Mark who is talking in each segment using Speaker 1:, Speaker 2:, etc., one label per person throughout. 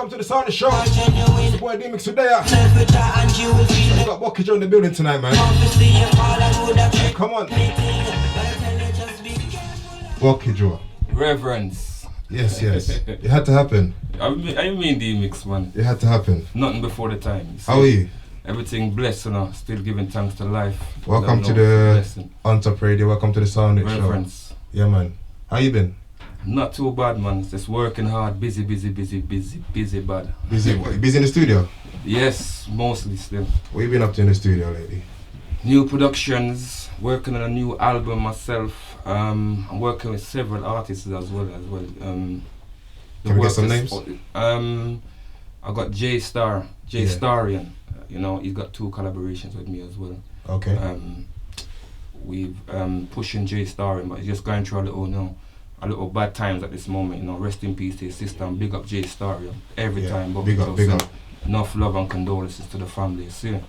Speaker 1: Welcome to the Sound Show. It's your boy DMIX today. We got Bucky Jo in the building tonight, man. Come on. Bucky Jo.
Speaker 2: Reverence.
Speaker 1: Yes. It had to happen.
Speaker 2: I mean DMIX, man.
Speaker 1: It had to happen.
Speaker 2: Nothing before the time.
Speaker 1: How are you?
Speaker 2: Everything blessed, still giving thanks to life.
Speaker 1: Welcome to the ONTOP radio. Welcome to the Sound Show.
Speaker 2: Reverence.
Speaker 1: Yeah, man. How you been?
Speaker 2: Not too bad, man. Just working hard, busy bad.
Speaker 1: Busy in the studio?
Speaker 2: Yes, mostly still.
Speaker 1: What you been up to in the studio lately?
Speaker 2: New productions, working on a new album myself. I'm working with several artists as well.
Speaker 1: Can we get some names?
Speaker 2: I got Starian. He's got 2 collaborations with me as well.
Speaker 1: Okay.
Speaker 2: We've pushing J Starian, but he's just going through a little bad times at this moment. Rest in peace to his sister and big up J Starian every time.
Speaker 1: Big up.
Speaker 2: Enough love and condolences to the family. See?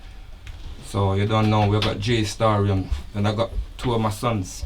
Speaker 2: So you don't know, we got J Starian, and I got 2 of my sons.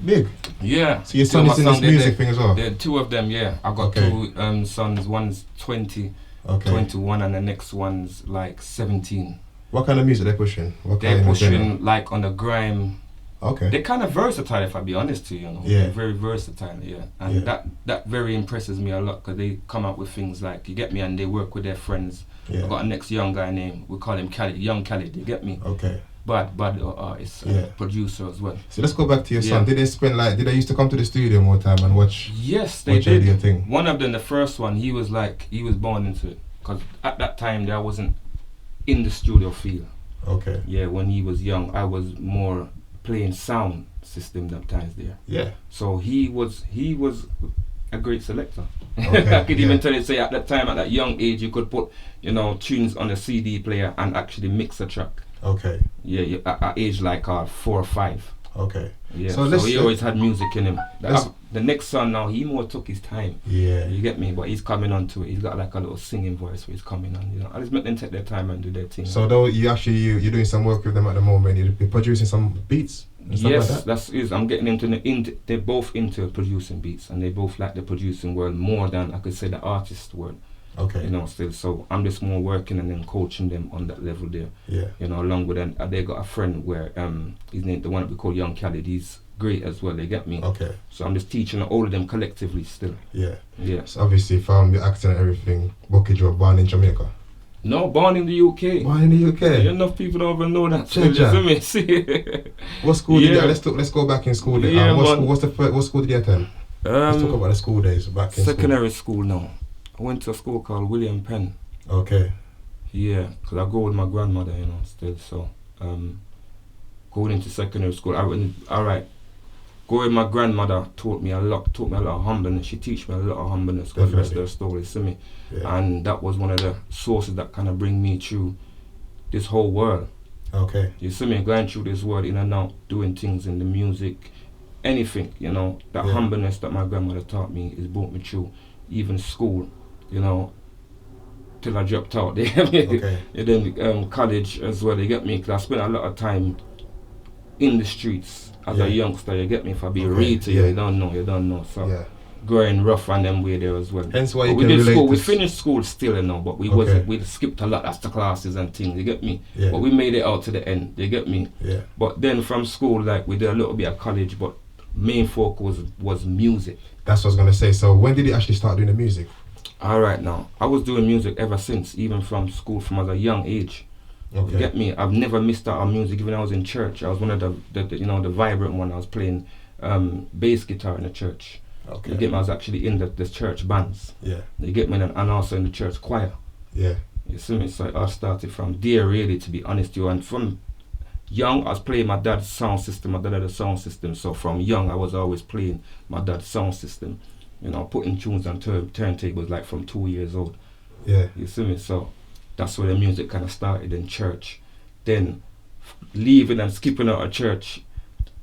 Speaker 1: Big.
Speaker 2: Yeah.
Speaker 1: So your son is in this music thing as well?
Speaker 2: There 2 of them, yeah. I got 2 sons. One's 20, 21, and the next one's like 17.
Speaker 1: What kind of music they're pushing?
Speaker 2: They're pushing like on the grime.
Speaker 1: Okay.
Speaker 2: They're kind of versatile, if I be honest to you.
Speaker 1: Yeah.
Speaker 2: They're very versatile, yeah. And that very impresses me a lot, because they come up with things like, you get me, and they work with their friends.
Speaker 1: Yeah.
Speaker 2: I got a next young guy named, we call him Khalid, Young Khalid, you get me?
Speaker 1: Okay.
Speaker 2: Bad artist, producer as well.
Speaker 1: So let's go back to your son. Did they used to come to the studio more time and watch?
Speaker 2: Yes, they did.
Speaker 1: Your thing?
Speaker 2: One of them, the first one, he was born into it, because at that time I wasn't in the studio field.
Speaker 1: Okay.
Speaker 2: Yeah, when he was young, I was more playing sound system that times there.
Speaker 1: Yeah.
Speaker 2: So he was a great selector.
Speaker 1: Okay.
Speaker 2: I could even tell you, say at that time, at that young age, you could put, tunes on a CD player and actually mix a track.
Speaker 1: Okay.
Speaker 2: Yeah, at age like 4 or 5.
Speaker 1: Okay.
Speaker 2: Yeah. So he always had music in him. The next son now, he more took his time.
Speaker 1: Yeah.
Speaker 2: You get me? But he's coming on to it. He's got like a little singing voice where he's coming on. I just let them take their time and do their thing.
Speaker 1: So though you're doing some work with them at the moment, you're producing some beats and stuff
Speaker 2: yes,
Speaker 1: like that?
Speaker 2: that's it. I'm getting into they're both into producing beats, and they both like the producing world more than I could say the artist world.
Speaker 1: Okay.
Speaker 2: Still. So I'm just more working and then coaching them on that level there.
Speaker 1: Yeah.
Speaker 2: Along with them, they got a friend where his name, the one that we call Young Khalid, he's great as well. They get me.
Speaker 1: Okay.
Speaker 2: So I'm just teaching all of them collectively still.
Speaker 1: Yeah.
Speaker 2: Yeah.
Speaker 1: So obviously, from your accent and everything, Bucky Jo born in Jamaica.
Speaker 2: No, born in the UK.
Speaker 1: Born in the UK.
Speaker 2: Yeah, enough people don't even know that.
Speaker 1: What school did you? Let's go back in school. What school did you attend? Let's talk about the school days back in
Speaker 2: secondary school now. I went to a school called William Penn.
Speaker 1: Okay.
Speaker 2: Yeah, because I go with my grandmother, still. So, going into secondary school, going with my grandmother taught me a lot of humbleness. She teach me a lot of humbleness, because that's their story, see me? Yeah. And that was one of the sources that kind of bring me through this whole world.
Speaker 1: Okay.
Speaker 2: You see me going through this world in and out, doing things in the music, anything, that humbleness that my grandmother taught me is brought me through, even school, till I dropped out.
Speaker 1: Okay.
Speaker 2: And then college as well, you get me? Because I spent a lot of time in the streets as a youngster, you get me? If I be real to you, you don't know. So growing rough and them way there as well.
Speaker 1: Hence why you can relate.
Speaker 2: We finished school still, but we skipped a lot of classes and things, you get me?
Speaker 1: Yeah.
Speaker 2: But we made it out to the end, you get me?
Speaker 1: Yeah.
Speaker 2: But then from school, we did a little bit of college, but main focus was music.
Speaker 1: That's what I was gonna say. So when did you actually start doing the music?
Speaker 2: Alright now, I was doing music ever since, even from school, from as a young age.
Speaker 1: Okay.
Speaker 2: You get me? I've never missed out on music. Even when I was in church, I was one of the vibrant one. I was playing bass guitar in the church.
Speaker 1: Okay.
Speaker 2: You get me? I was actually in the church bands.
Speaker 1: Yeah.
Speaker 2: You get me? And also in the church choir.
Speaker 1: Yeah.
Speaker 2: You see me? So I started from there, really, to be honest with you. And from young, I was playing my dad's sound system. My dad had a sound system. So from young, I was always playing my dad's sound system. Putting tunes on turntables from 2 years old.
Speaker 1: Yeah.
Speaker 2: You see me? So that's where the music kind of started in church. Then leaving and skipping out of church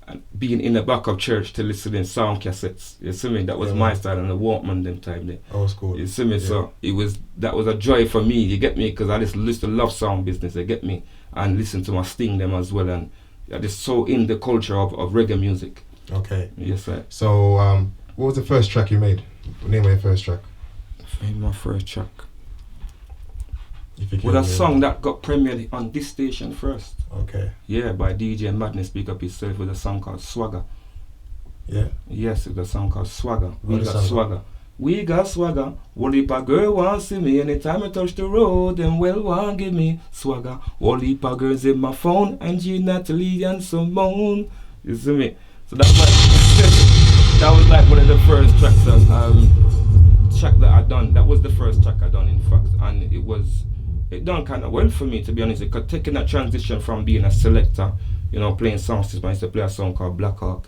Speaker 2: and being in the back of church to listening sound cassettes. You see me? That was my style, and the Walkman them time there.
Speaker 1: That was cool.
Speaker 2: You see me? Yeah. So that was a joy for me, you get me? Because I just used to love sound business, you get me? And listen to my Sting them as well, and I just so in the culture of reggae music.
Speaker 1: Okay.
Speaker 2: Yes, sir.
Speaker 1: So what was the first track you made? The name of your first track?
Speaker 2: My first track. With a song that got premiered on this station first.
Speaker 1: Okay.
Speaker 2: Yeah, by DJ Madness, Speak Up Yourself, with a song called Swagger.
Speaker 1: Yeah?
Speaker 2: Yes, with a song called Swagger. We
Speaker 1: What
Speaker 2: got swagger. We got swagger. What if a girl wants see me? Anytime I touch the road, them well want give me swagger. What if a girls in my phone? Angie, Natalie, and Simone. You see me? So that was like one of the first tracks track that I done. That was the first track I done, in fact, and it done kind of well for me, to be honest. Because taking that transition from being a selector, playing sound system, I used to play a song called Black Hawk.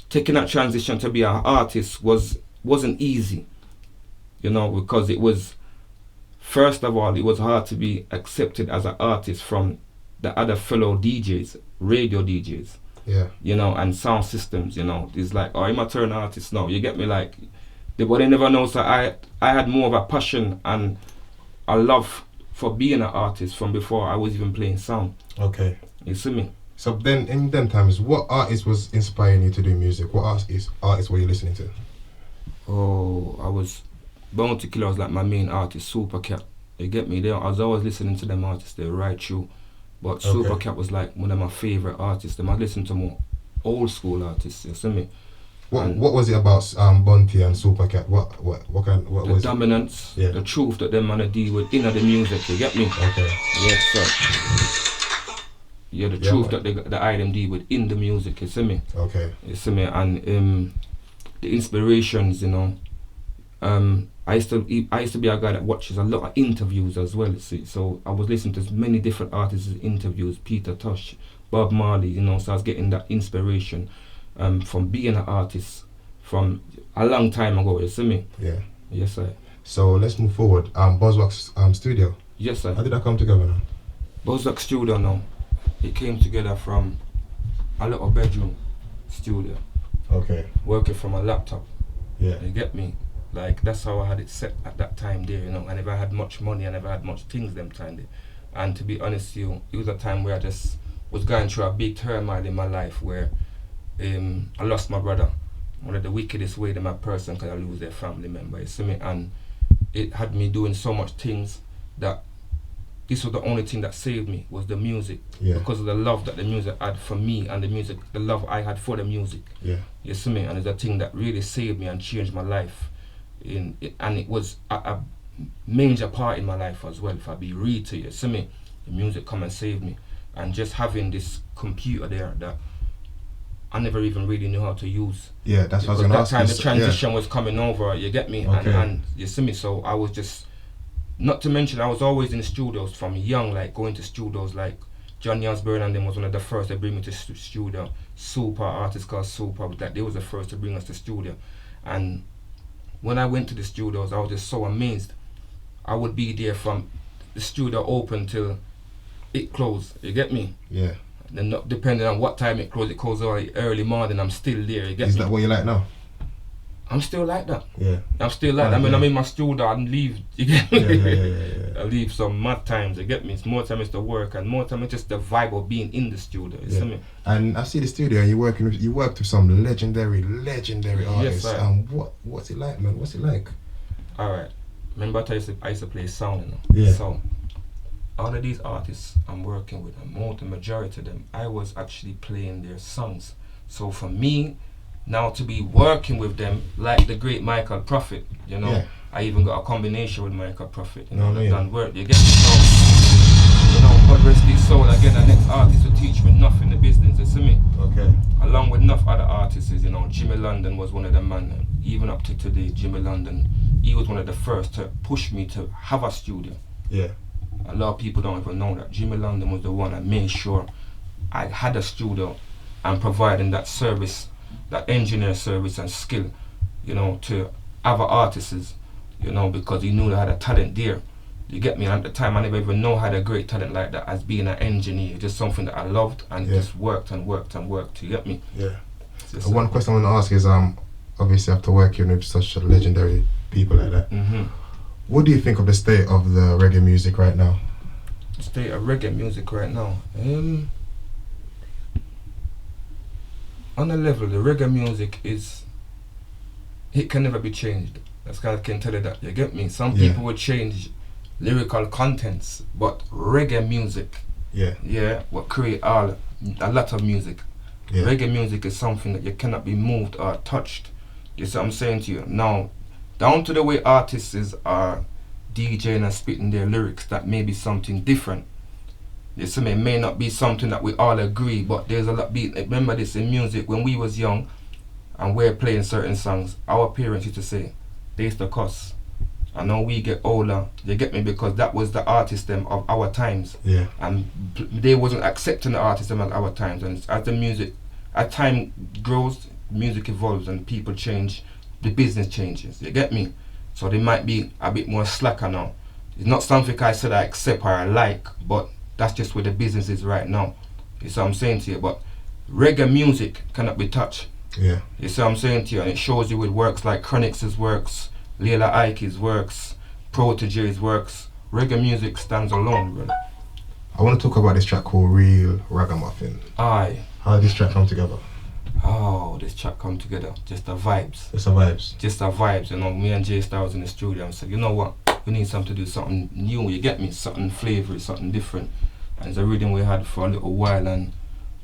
Speaker 2: Taking that transition to be an artist wasn't easy, because it was, first of all, it was hard to be accepted as an artist from the other fellow DJs, radio DJs.
Speaker 1: Yeah.
Speaker 2: And sound systems, it's like, oh, I'm a turn artist now. You get me? Like, but they never know. So I had more of a passion and a love for being an artist from before I was even playing sound.
Speaker 1: Okay.
Speaker 2: You see me?
Speaker 1: So then, in them times, what artist was inspiring you to do music? What artists were you listening to?
Speaker 2: Oh, I was Bounty Killer was like my main artist. Super Cat. You get me? I was always listening to them artists. They're right through. But Super Cat was like one of my favorite artists. I listen to more old school artists. You see me?
Speaker 1: What was it about Bunty and Super Cat? What was
Speaker 2: the dominance,
Speaker 1: it? Yeah.
Speaker 2: The truth that them man deal with in the music, you get me?
Speaker 1: Okay.
Speaker 2: Yes, sir. Yeah, the truth that the item deal with in the music, you see me?
Speaker 1: Okay.
Speaker 2: You see me? And the inspirations, I used to be a guy that watches a lot of interviews as well, you see. So I was listening to many different artists' interviews, Peter Tosh, Bob Marley, so I was getting that inspiration. From being an artist from a long time ago, you see me?
Speaker 1: Yeah.
Speaker 2: Yes, sir.
Speaker 1: So let's move forward. Buzzwax studio.
Speaker 2: Yes, sir.
Speaker 1: How did that come together now?
Speaker 2: Buzzwax studio now. It came together from a little bedroom studio.
Speaker 1: Okay.
Speaker 2: Working from a laptop.
Speaker 1: Yeah.
Speaker 2: You get me? Like, that's how I had it set at that time there, I never had much money, I never had much things them time there. And to be honest with you, it was a time where I just was going through a big turmoil in my life where I lost my brother, one of the wickedest way that my person could lose their family member, you see me? And it had me doing so much things that this was the only thing that saved me, was the music.
Speaker 1: Yeah.
Speaker 2: Because of the love that the music had for me and the love I had for the music.
Speaker 1: Yeah.
Speaker 2: You see me? And it's a thing that really saved me and changed my life. And it was a major part in my life as well, if I be real to you. See me? The music come and save me. And just having this computer there that I never even really knew how to use.
Speaker 1: Yeah, that's what I was going to ask you.
Speaker 2: That time the transition was coming over, you get me?
Speaker 1: Okay.
Speaker 2: And you see me? So I was just, not to mention, I was always in the studios from young, like going to studios like Johnny Osbourne and them was one of the first to bring me to studio. Super artist called Super, like they was the first to bring us to studio. And when I went to the studios, I was just so amazed. I would be there from the studio open till it closed, you get me?
Speaker 1: Yeah.
Speaker 2: Then depending on what time it closes early morning, I'm still there, you get me?
Speaker 1: Is that what you like now?
Speaker 2: I'm still like that.
Speaker 1: Yeah.
Speaker 2: I'm still like that. I mean, I'm in my studio and leave, you get me?
Speaker 1: Yeah.
Speaker 2: I leave some mad times, you get me? It's more time it's the work and more time it's just the vibe of being in the studio, you see me?
Speaker 1: And I see the studio and you worked with some legendary artists.
Speaker 2: Yes, sir.
Speaker 1: What's it like, man? What's it like?
Speaker 2: Alright. Remember I used to play sound,
Speaker 1: Yeah.
Speaker 2: So all of these artists I'm working with, the majority of them, I was actually playing their songs. So for me, now to be working with them, like the great Michael Prophet,
Speaker 1: Yeah.
Speaker 2: I even got a combination with Michael Prophet, done work, you get me? So, God rest his soul, again, the next artist will teach me nothing in the business, you see me?
Speaker 1: Okay.
Speaker 2: Along with enough other artists, Jimmy London was one of them, man. Even up to today, Jimmy London, he was one of the first to push me to have a studio.
Speaker 1: Yeah.
Speaker 2: A lot of people don't even know that Jimmy London was the one that made sure I had a studio and providing that service, that engineer service and skill, to other artists, because he knew I had a talent there. You get me? And at the time, I never even know I had a great talent like that as being an engineer. Just something that I loved and just worked and worked and worked. You get me?
Speaker 1: Yeah. One question I want to ask is, obviously after working with such legendary people like that, what do you think of the state of the reggae music right now?
Speaker 2: The state of reggae music right now? On a level, the reggae music it can never be changed. That's kind of can tell you that. You get me? Some people would change lyrical contents, but reggae music, what create a lot of music. Yeah. Reggae music is something that you cannot be moved or touched. You see what I'm saying to you? Now, down to the way artists are DJing and spitting their lyrics, that may be something different. You see me? It may not be something that we all agree, but there's a lot. Remember this in music, when we was young and we're playing certain songs, our parents used to say, they used to cuss. And now we get older, you get me, because that was the artist them of our times. Yeah. And they wasn't accepting the artist them of our times. And as the music, as time grows, music evolves and people change, the business changes. You get me? So they might be a bit more slacker now. It's not something I said I accept or I like, but that's just where the business is right now. You see what I'm saying to you? But reggae music cannot be touched. Yeah. You see what I'm saying to you? And it shows you with works like Chronix's works, Leila Ike's works, Protege's works. Reggae music stands alone, brother.
Speaker 1: I want to talk about this track called Real Ragamuffin.
Speaker 2: Aye.
Speaker 1: How did this track come together?
Speaker 2: Oh, this track come together. Just the vibes.
Speaker 1: Just the vibes.
Speaker 2: Just the vibes. You know, me and Jay Star was in the studio and said, you know what? We need something to do, something new. You get me? Something flavory, something different. And it's a rhythm we had for a little while, and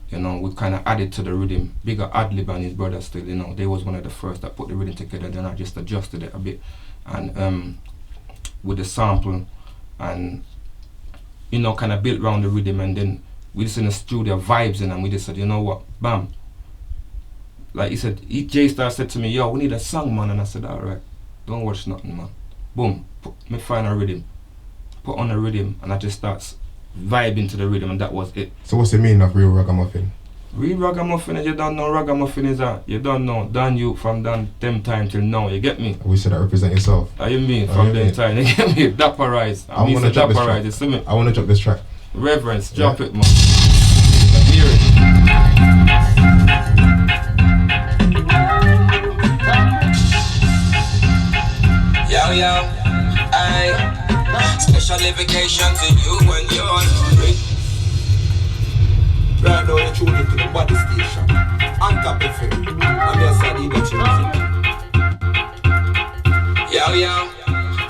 Speaker 2: you know, we kind of added to the rhythm. Bigger Adlib and his brother still, you know, they was one of the first that put the rhythm together. Then I just adjusted it a bit, and with the sample, and you know, kind of built around the rhythm. And then we just in the studio vibes in, and we just said, you know what, bam. Like he said, J-Star said to me, yo, we need a song, man. And I said, alright, don't watch nothing, man. Boom, me find a rhythm, put on a rhythm, and I just start vibing to the rhythm, and that was it.
Speaker 1: So what's the meaning of Real Ragamuffin?
Speaker 2: Real Ragamuffin is, you don't know Ragamuffin is that. You don't know Dan you from them time till now, you get me?
Speaker 1: We said that represent yourself.
Speaker 2: How you mean from them time, you get me? Dapperize.
Speaker 1: I want to drop this track. You see me? I want to drop this track.
Speaker 2: Reverence, drop it, man. Let's hear it.
Speaker 3: Yo, yo, aye. Special dedication to you and yours. Right now you're tuning to the body station. ONTOP FM. I'm your son, DJ DMIX. Yo, yo,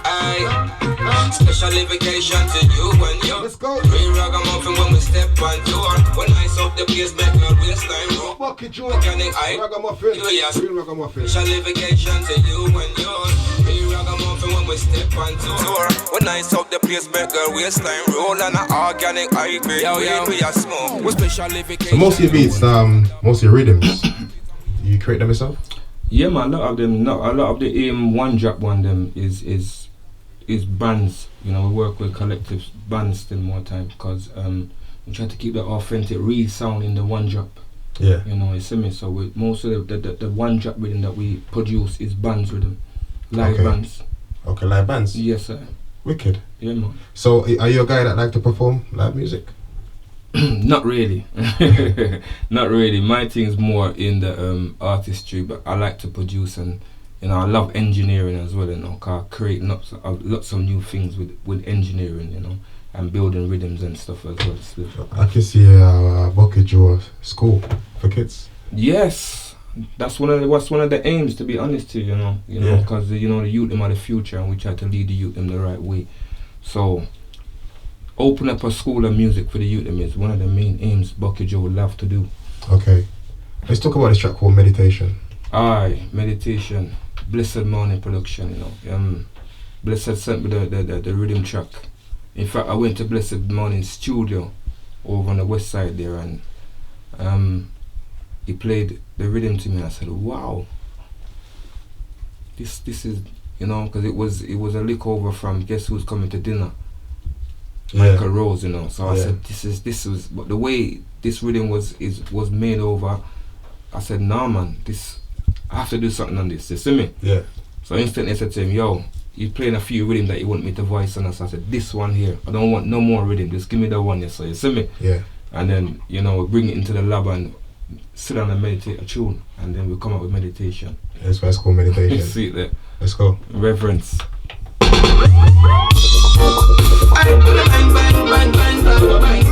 Speaker 3: aye. Special dedication to you and yours.
Speaker 1: Let's go.
Speaker 3: Real ragamuffin when we step on tour. When I up the place, make your waistline roll.
Speaker 1: Bucky Jo,
Speaker 3: Ragamuffin.
Speaker 1: Real Ragamuffin.
Speaker 3: Special dedication to you and yours. Real ragamuffin when we step on tour. When I up the place, make your waistline roll. And an organic high grade we are smoke. With special dedication.
Speaker 1: So most of your beats, most of your rhythms, you create them yourself?
Speaker 2: Yeah, man. A lot of them. A lot of the aim one drop one them is bands. You know, we work with collective bands still more time because we try to keep the authentic real sound in the one drop.
Speaker 1: Yeah.
Speaker 2: You know, you see me. So with most of the one drop rhythm that we produce is bands rhythm, live bands.
Speaker 1: Okay, live bands.
Speaker 2: Yes, sir.
Speaker 1: Wicked.
Speaker 2: Yeah, man.
Speaker 1: So are you a guy that like to perform live music?
Speaker 2: Not really. Not really. My thing's more in the artistry, but I like to produce, and you know, I love engineering as well, you know, cause I create lots of new things with engineering, you know, and building rhythms and stuff as well.
Speaker 1: I can see Bucky Jo school for kids.
Speaker 2: Yes, that's one of the aims, to be honest to you, you know, because you know the youth them are the future, and we try to lead the youth them the right way. So open up a school of music for the youth them is one of the main aims Bucky Jo would love to do.
Speaker 1: Okay, let's talk about this track called Meditation.
Speaker 2: Aye, Meditation. Blessed Morning production, you know. Blessed sent me the rhythm track. In fact, I went to Blessed Morning studio over on the west side there, and he played the rhythm to me, and I said, wow, this is, you know, because it was a lick over from Guess Who's Coming to Dinner, Michael Rose, you know. So I said, this was, but the way this rhythm was made over, I said, nah, man, I have to do something on this, you see me? Yeah. So instantly I said to him, yo, he's playing a few rhythms that you want me to voice on. So I said, this one here, I don't want no more rhythm, just give me that one, so you see me? Yeah. And then, you know, we bring it into the lab and sit down and meditate a tune, and then we come up with meditation.
Speaker 1: That's why it's called meditation.
Speaker 2: See it there.
Speaker 1: Let's go.
Speaker 2: Reverence.
Speaker 3: Yo, yo, bang, bang, bang, bang, bang, bang.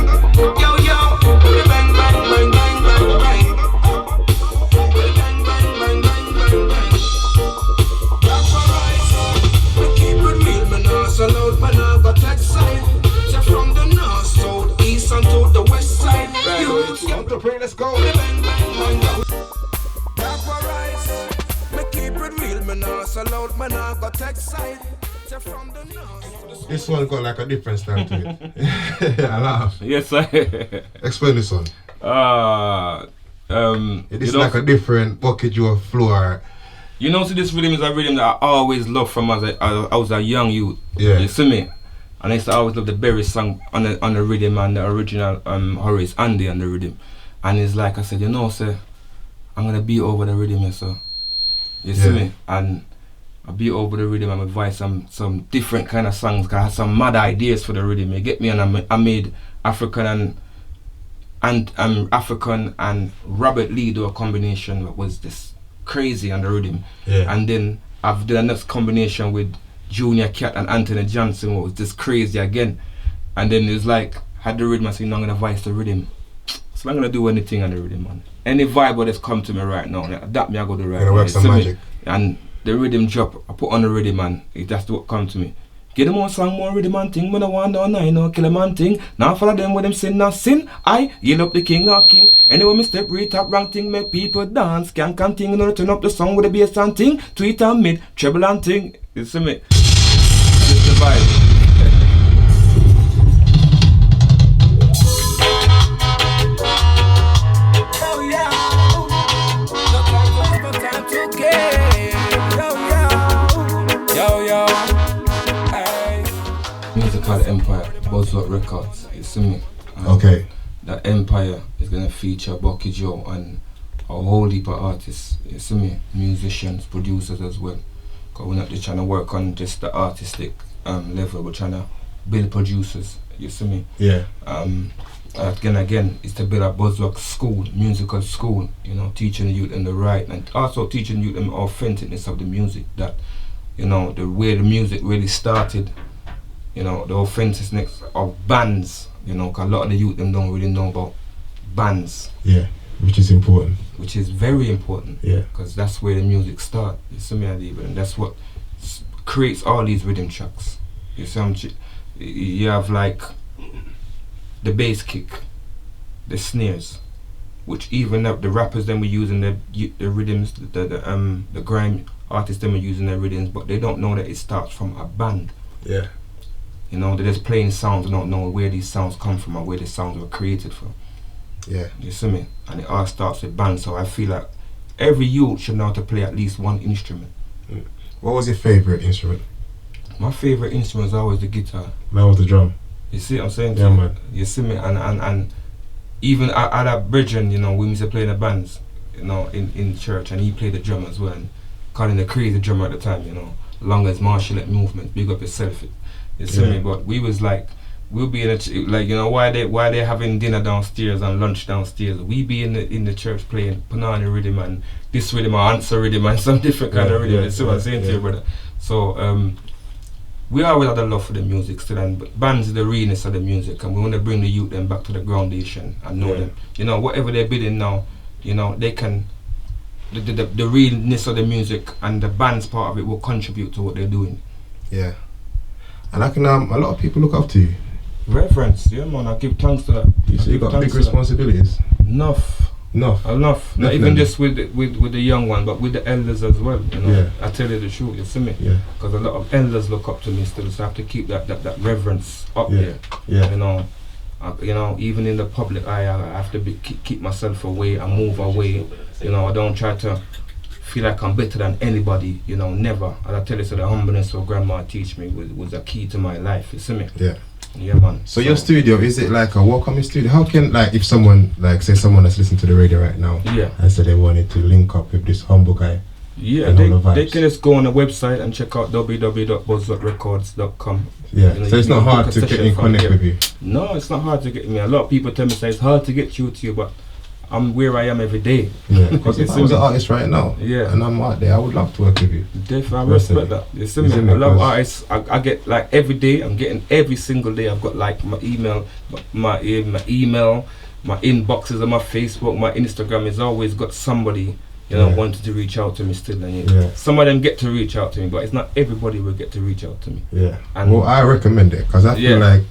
Speaker 1: Supreme, let's go. This one got like a different style to it. I laugh.
Speaker 2: Yes, sir.
Speaker 1: Explain this one. It is like a different Bucky Jo floor.
Speaker 2: You know, so this rhythm is a rhythm that I always loved from as I was a young youth.
Speaker 1: Yeah.
Speaker 2: You see me? And I used to always love the Berry song on the rhythm and the original Horace Andy on the rhythm. And it's like I said, you know, sir, I'm gonna beat over the rhythm here, sir. You see me? And I beat over the rhythm and advise some different kind of songs, cause I had some mad ideas for the rhythm. You get me? And I made African and Robert Lee do a combination that was just crazy on the rhythm.
Speaker 1: Yeah.
Speaker 2: And then I've done a next combination with Junior Cat and Anthony Johnson, what was just crazy again. And then it's like, had the rhythm, I said, I'm gonna voice the rhythm. So I'm gonna do anything on the rhythm, man. Any vibe that's come to me right now, that me I go do right now.
Speaker 1: Work some magic.
Speaker 2: And the rhythm drop, I put on the rhythm, man. That's what come to me. Get them more song, more rhythm and thing. When I want down, I know kill them and thing. Now follow them with them sin, not sin. I yield up the king or king. Anyway, me step read top rank thing, make people dance. Can thing, in order to turn up the song with the bass and thing. Tweet and mid, treble and thing. You see me? This the vibe. Called Empire, Buzzword Records, you see me?
Speaker 1: Okay.
Speaker 2: That Empire is gonna feature Bucky Jo and a whole heap of artists, you see me? Musicians, producers as well. Cause we're not just trying to work on just the artistic level, we're trying to build producers, you see me?
Speaker 1: Yeah.
Speaker 2: Again, is to build a Buzzword school, musical school, you know, teaching the youth in the right, and also teaching you the authenticness of the music, that, you know, the way the music really started. You know, the authenticness of bands, you know, cause a lot of the youth them don't really know about bands.
Speaker 1: Yeah, which is important.
Speaker 2: Which is very important.
Speaker 1: Yeah.
Speaker 2: Because that's where the music starts. You see me, Adib? And that's what creates all these rhythm tracks. You see, you have like the bass kick, the snares, which even the rappers then were using the rhythms, the grime artists then were using their rhythms, but they don't know that it starts from a band.
Speaker 1: Yeah.
Speaker 2: You know, they're just playing sounds and don't know where these sounds come from or where these sounds were created from.
Speaker 1: Yeah.
Speaker 2: You see me? And it all starts with bands, so I feel like every youth should know how to play at least one instrument.
Speaker 1: What was your favourite instrument?
Speaker 2: My favourite instrument is always the guitar.
Speaker 1: Mine was the drum.
Speaker 2: You see what I'm saying?
Speaker 1: Yeah, man.
Speaker 2: You see me? And even I had a brethren, you know, we used to play in the bands, you know, in church, and he played the drum as well, and calling the crazy drummer at the time, you know, longest martial art movement, big up yourself. You see me? But we was like, we'll be in like, you know, why they having dinner downstairs and lunch downstairs, we be in the church playing Panani rhythm and this rhythm or answer rhythm and some different kind of rhythm. You see what I'm saying to you, brother? So we always had a love for the music still, and bands is the realness of the music, and we want to bring the youth them back to the groundation and know them. You know, whatever they're bidding now, you know, they can, the realness of the music and the band's part of it will contribute to what they're doing.
Speaker 1: Yeah. And I can a lot of people look up to you.
Speaker 2: Reference, yeah man, I give thanks to that.
Speaker 1: So you got big responsibilities.
Speaker 2: Enough. Not even just with the young one, but with the elders as well. You know,
Speaker 1: yeah.
Speaker 2: I tell you the truth, you see me.
Speaker 1: Yeah.
Speaker 2: Because a lot of elders look up to me still, so I have to keep that reverence up
Speaker 1: yeah.
Speaker 2: there.
Speaker 1: Yeah.
Speaker 2: You know, even in the public eye, I have to keep myself away and move away. You know, I don't try to feel like I'm better than anybody, you know, never. And I tell you, so the humbleness of grandma teach me was a key to my life, you see me?
Speaker 1: Yeah.
Speaker 2: Yeah, man.
Speaker 1: So your studio, is it like a welcoming studio? How can, like, if someone, like, say someone that's listening to the radio right now,
Speaker 2: yeah,
Speaker 1: and so they wanted to link up with this humble guy,
Speaker 2: yeah, they can just go on the website and check out www.buzzwordrecords.com.
Speaker 1: Yeah,
Speaker 2: you know,
Speaker 1: so it's not hard to get in connect with you?
Speaker 2: No, it's not hard to get me. A lot of people tell me say it's hard to get through to you, but I'm where I am every day.
Speaker 1: Yeah, because if I was an artist right now,
Speaker 2: yeah,
Speaker 1: and I'm out there, I would love to work with you.
Speaker 2: Definitely, I respect that. You see me? I love artists. I get like every day. I'm getting every single day. I've got like my email, my inboxes on my Facebook, my Instagram has always got somebody, you know, wanted to reach out to me still. And some of them get to reach out to me, but it's not everybody will get to reach out to me.
Speaker 1: Yeah. And well, I recommend it because I feel like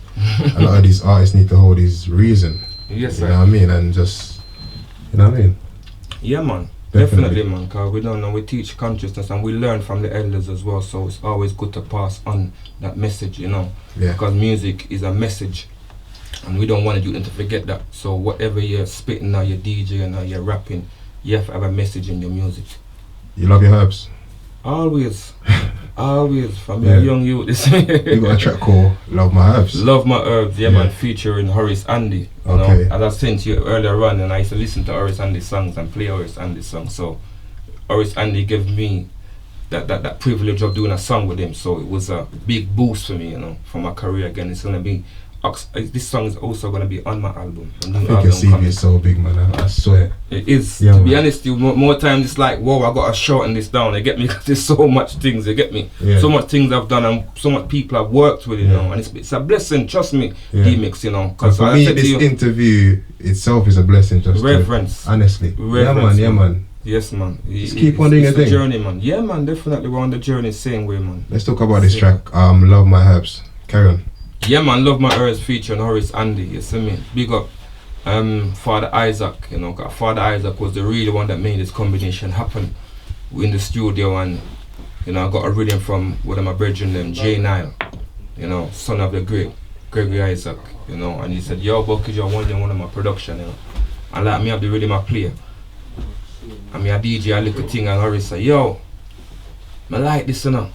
Speaker 1: a lot of these artists need to hold his reason.
Speaker 2: Yes,
Speaker 1: you know what I mean, and just You know what I mean?
Speaker 2: Yeah, man. Definitely, man. Because we don't know, we teach consciousness and we learn from the elders as well. So it's always good to pass on that message, you know.
Speaker 1: Yeah.
Speaker 2: Because music is a message, and we don't want you to forget that. So whatever you're spitting or you're DJing or you're rapping, you have to have a message in your music.
Speaker 1: You love your herbs?
Speaker 2: Always. Always. From a young youth.
Speaker 1: You got a track called Love My Herbs?
Speaker 2: Love My Herbs, yeah, man, featuring Horace Andy. You know, as I sent you earlier on, and I used to listen to Horace Andy songs and play Horace Andy songs. So Horace Andy gave me that privilege of doing a song with him. So it was a big boost for me, you know, for my career again. It's gonna be, this song is also gonna be on my album.
Speaker 1: I think your CV is so big, man. I swear.
Speaker 2: It is.
Speaker 1: Yeah,
Speaker 2: to be honest, you more times it's like, whoa, I gotta shorten this down. You get me? Because there's so much things. You get me?
Speaker 1: Yeah.
Speaker 2: So much things I've done and so much people I've worked with, you know. And it's a blessing. Trust me, DMIX, you know. Because
Speaker 1: for me, this interview itself is a blessing. Just
Speaker 2: reverence.
Speaker 1: Honestly.
Speaker 2: Reverence,
Speaker 1: yeah, man.
Speaker 2: Yes, man.
Speaker 1: Just keep on doing your thing.
Speaker 2: Journey, man. Yeah, man. Definitely, we're on the journey, same way, man.
Speaker 1: Let's talk about this track. Love My Herbs. Carry on.
Speaker 2: Yeah, man, Love My Herbs featuring Horace Andy, you see me? Big up Father Isaac, you know, cause Father Isaac was the real one that made this combination happen in the studio. And, you know, I got a rhythm from one of my brethren named J. Nile, you know, son of the great Gregory Isaac, you know, and he said, yo, Bucky Jo, I want you in one of my production, you know. And like me have the rhythm I play. And me a DJ a little thing, and Horace said, yo, I like this, you know.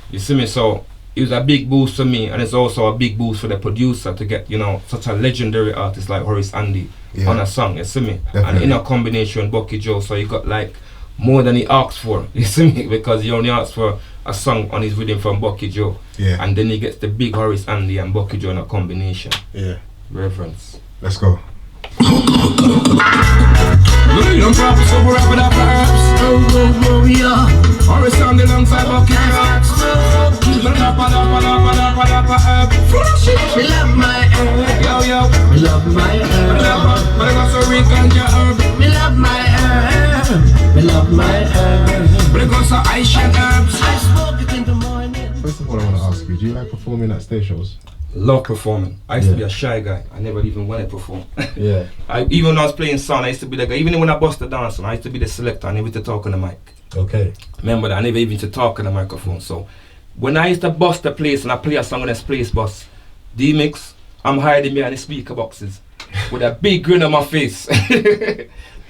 Speaker 2: You see me? So it was a big boost for me, and it's also a big boost for the producer to get, you know, such a legendary artist like Horace Andy on a song, you see me? Definitely. And in a combination with Bucky Jo, so you got like more than he asked for, you see me? Because he only asked for a song on his rhythm from Bucky Jo. Yeah. And then he gets the big Horace Andy and Bucky Jo in a combination. Yeah. Reverence.
Speaker 1: Let's go.
Speaker 3: Young rappers, so we're rapping up the herbs. Oh, yeah. Horace Andy alongside Bucky Jo. Me love my herb. Yo, yo. Me love my herb. But I got so weak on your herb. Me love my herb. Me love my herb. But I got so Asian herbs. I smoke it in the morning.
Speaker 1: First of all, I want to ask you, do you like performing at stage shows?
Speaker 2: Love performing. I used to be a shy guy. I never even wanted to perform.
Speaker 1: Yeah.
Speaker 2: Even when I was playing sound, I used to be the guy. Even when I bust the dance, I used to be the selector. I never used to talk on the mic.
Speaker 1: Okay.
Speaker 2: Remember that I never even to talk on the microphone. So when I used to bust the place and I play a song on this place bus, DMIX, I'm hiding behind the speaker boxes with a big grin on my face.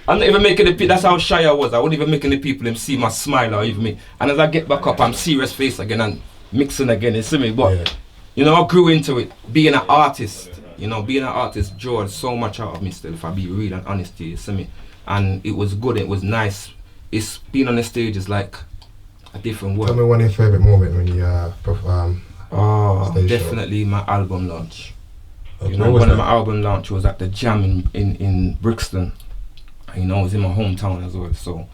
Speaker 2: I'm not even making the people, that's how shy I was. I wasn't even making the people them see my smile or even me. And as I get back up, I'm serious face again and mixing again, you see me? But you know, I grew into it, being an artist. You know, being an artist drew so much out of me still, if I be real and honest to you, see me? And it was good, it was nice. It's being on the stage is like a different world.
Speaker 1: Tell me one of your favourite moments when you perform.
Speaker 2: Definitely my album launch. Okay. You know, one of my album launch was at the Jam in Brixton. You know, it was in my hometown as well. So,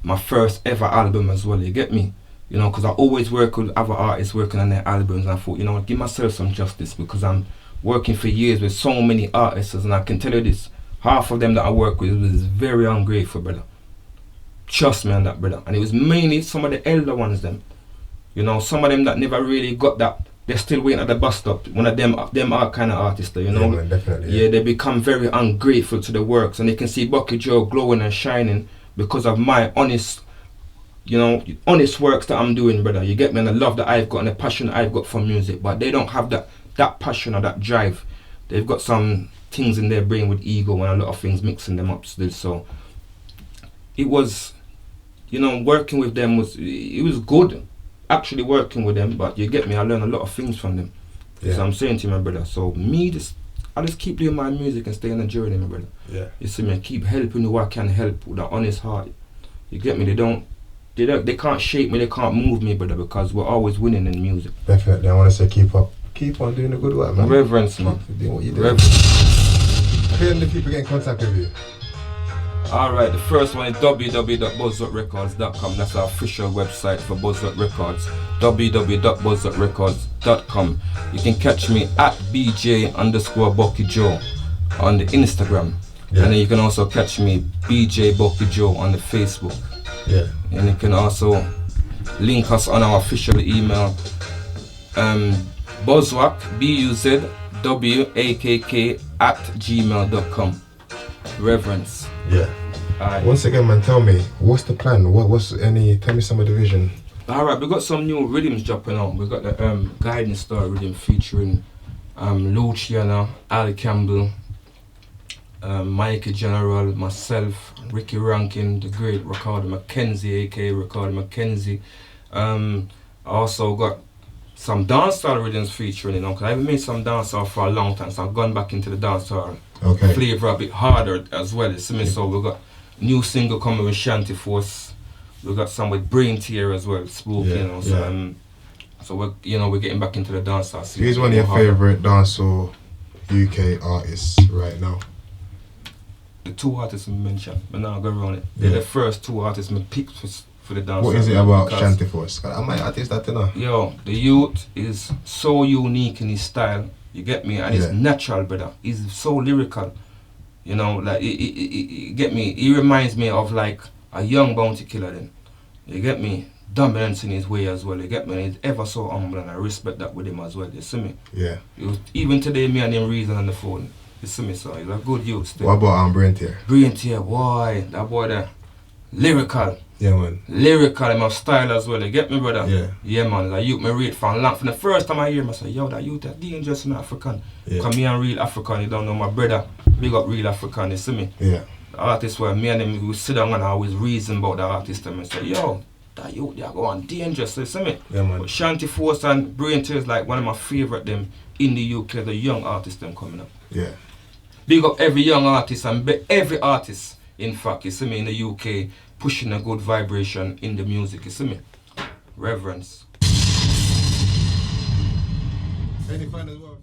Speaker 2: my first ever album as well, you get me? You know, because I always work with other artists working on their albums, and I thought, you know, give myself some justice because I'm working for years with so many artists, and I can tell you this, half of them that I work with was very ungrateful, brother. Trust me on that, brother. And it was mainly some of the elder ones, them. You know, some of them that never really got that, they're still waiting at the bus stop. One of them are kind of artists, you know.
Speaker 1: Yeah, man, definitely.
Speaker 2: Yeah, they become very ungrateful to the works, and they can see Bucky Jo glowing and shining because of my honest, you know, honest works that I'm doing, brother. You get me? And the love that I've got and the passion that I've got for music, but they don't have that passion or that drive. They've got some things in their brain with ego and a lot of things mixing them up still. So it was, you know, working with them was good. Actually working with them, but you get me, I learned a lot of things from them. Yeah. So I'm saying to you, my brother, so I just keep doing my music and stay on the journey, my brother. Yeah. You see me, I keep helping who I can help with an honest heart. You get me? They can't shape me, they can't move me, brother, because we're always winning in music.
Speaker 1: Definitely, I want to say keep on doing the good work, man.
Speaker 2: Reverence, man.
Speaker 1: Doing what you do. How can the people get in contact with you?
Speaker 2: Alright, the first one is www.buzzuprecords.com. That's our official website for Buzzup Records. www.buzzuprecords.com. You can catch me at BJ_Bucky Jo on the Instagram. Yeah. And then you can also catch me BJ Bucky Jo on the Facebook. Yeah. And you can also link us on our official email, buzzwak, BUZWAKK @gmail.com. Reverence.
Speaker 1: Yeah.
Speaker 2: Alright.
Speaker 1: Once again, man, tell me, what's the plan? Tell me some of the vision.
Speaker 2: Alright, we got some new rhythms dropping out. We got the Guiding Star rhythm featuring Luciana, Ali Campbell, Mikey General, myself, Ricky Rankin, the great Ricardo Mackenzie, aka Ricardo Mackenzie. I also got some dancehall rhythms featuring, you know, because I haven't made some dancehall for a long time, so I've gone back into the dancehall flavor a bit harder as well. You see me? So we got new single coming with Shanty Force. We got some with Brain Tear as well, Spooky, you know. So, so we're getting back into the dancehall scene.
Speaker 1: Who's one of your favourite dancehall UK artists right now?
Speaker 2: The two artists we mentioned, but now I go around it. They're the first two artists we picked for the dancehall.
Speaker 1: What is it about Shanty Force? I might artist that, you know.
Speaker 2: Yo, the youth is so unique in his style. You get me? And it's natural, brother. He's so lyrical. You know, like, you get me? He reminds me of like a young bounty killer then. You get me? Dominance in his way as well. You get me? And he's ever so humble, and I respect that with him as well. You see me?
Speaker 1: Yeah.
Speaker 2: Even today, me and him reason on the phone. You see me? So he's a good youth still.
Speaker 1: What about Brain Tear?
Speaker 2: Brain Tear, boy. That boy there. Lyrical.
Speaker 1: Yeah, man.
Speaker 2: Lyrical in my style as well. You get me, brother?
Speaker 1: Yeah.
Speaker 2: Yeah, man. Like, youth me read from long. From the first time I hear him, I say, yo, that youth that dangerous in African.
Speaker 1: Yeah.
Speaker 2: Come here and real African. You don't know my brother. Big up real African. You see me?
Speaker 1: Yeah.
Speaker 2: The artist where me and him, we sit down and always reason about the artist and say, yo, that youth, they are going dangerous. You see me?
Speaker 1: Yeah, man.
Speaker 2: But Shanty Force and Brain Tear is like one of my favorite them in the UK, the young artists them coming up.
Speaker 1: Yeah.
Speaker 2: Big up every young artist and every artist, in fact, you see me, in the UK, pushing a good vibration in the music, you see me? Reverence.
Speaker 1: Any final word?